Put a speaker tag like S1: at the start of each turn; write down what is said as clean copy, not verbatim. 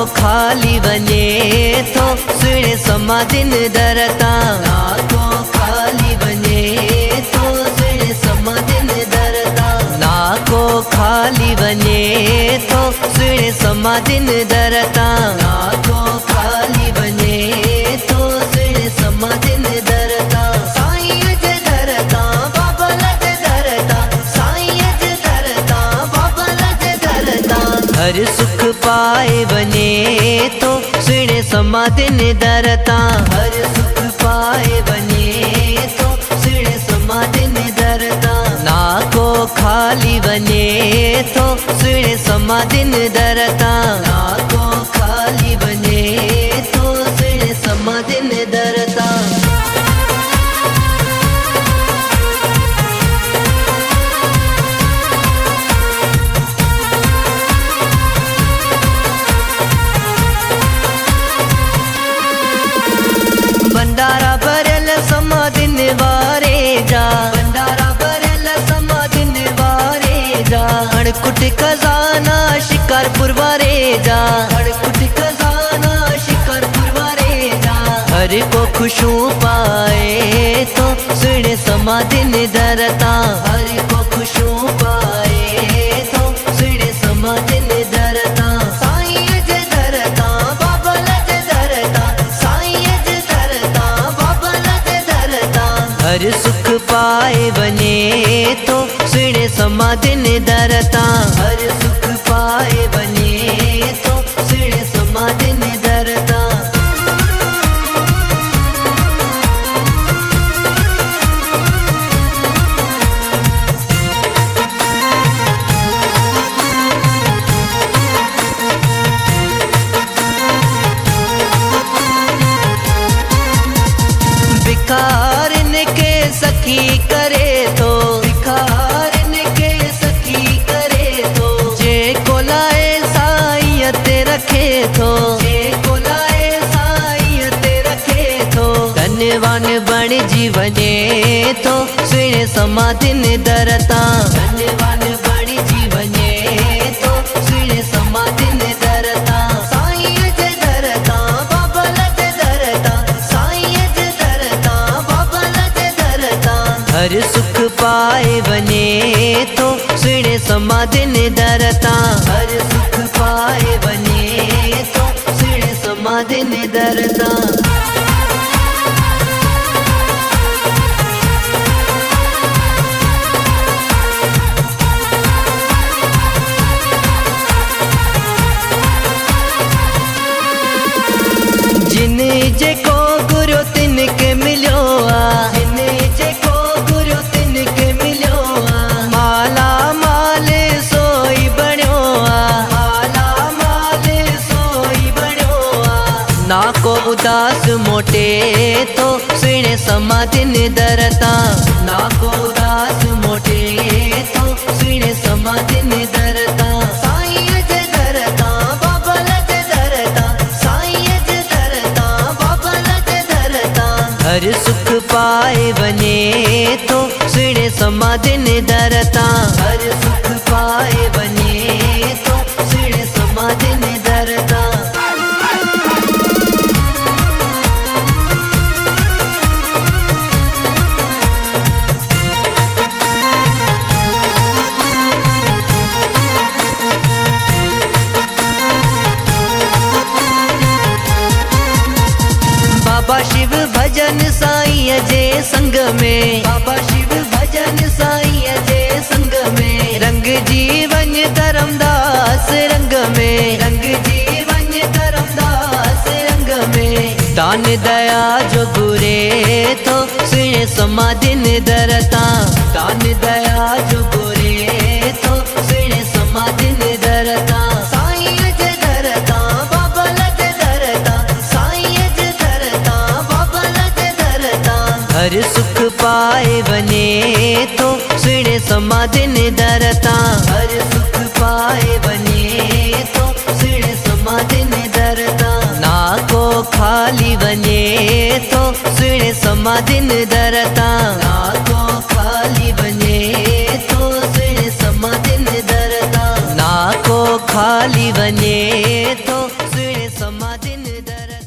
S1: खाली वने तो सुने समाधिन दरता नाको खाली वने तो सुने समाधिन दरता नाको खाली वने तो सुने समाधिन दरता नाको खाली वने तो सुने समाधिन दरता साईं जे दरता बाबा जे दरता साईं जे दरता बाबा जे दरता हर सुख पाए बने तो सुने समाधिन दरता हर सुख पाए बने तो सुने समाधिन दरता नाको खाली बने तो सुने समाधिन दरता नाको खाली बने तो सुने समाधिन दरता भंडारा भरल समाधिन वारे जा भंडारा भरल समाधिन वारे जा अड़कुट खजाना शिकारपुर वारे जा अड़कुट खजाना शिकारपुर वारे जा हर को खुशू पाए तो सुने समाधिन दरता हर को खुशू पाए तो सुने समाधिन दरता साईं जे दरता बाबा जे दरता साईं जे दरता बाबा जे दरता हर सुख पाए बने तो सुने समाधिन दरता हर सुख पाए बने तो सुने समाधिन दरता भिखारन के सखी करे तो भिखारन के सखी करे तो जे कोलाए साईं ते रखे तो जे कोलाए साईं ते रखे तो धनवान बन जीवने तो सुने समाधिन दरता धनवान बन जीवने तो सुने समाधिन दरता साईं जे दरता बाबा जे दरता साईं जे दरता बाबा जे दरता हर सुख पाए बने तो सुने समाधिन दरता हर सुख पाए बने तो सुने समाधिन दरता जिन जे को गुरु तिन के मिलो आ जिन जे को गुरु तिन के मिलो आ माला माल सोई बण्यो आ माला माल सोई बण्यो आ ना को उदास मोटे तो सुने समाधिन दरता ना को उदास मोटे तो सुने समाधिन दरता साईं जे दरता बाबा जे दरता साईं जे दरता बाबा जे दरता हर सुख पाए बने तो सुने समाधिन दरता हर सुख पाए बने तो सुने समाधिन दरता बाबा शिव भजन साईं जे संग में बाबा शिव भजन साईं जे संग में रंग जीवन धर्मदास रंग में रंग जीवन धर्मदास रंग में दान दया जो गुरे तो सुने समाधिन दरता दान दया जो गुरे तो सुने समाधिन दरता साईं जे दरता बाबा जे दरता साईं जे दरता बाबा जे दरता हर सुख पाए बने तो सुने समाधिन दरता हर सुख पाए बने तो सुने समाधिन दरता नाको खाली बने तो सुने समाधिन दरता नाको खाली बने तो सुने समाधिन दरता नाको खाली बने तो सुने दिन दर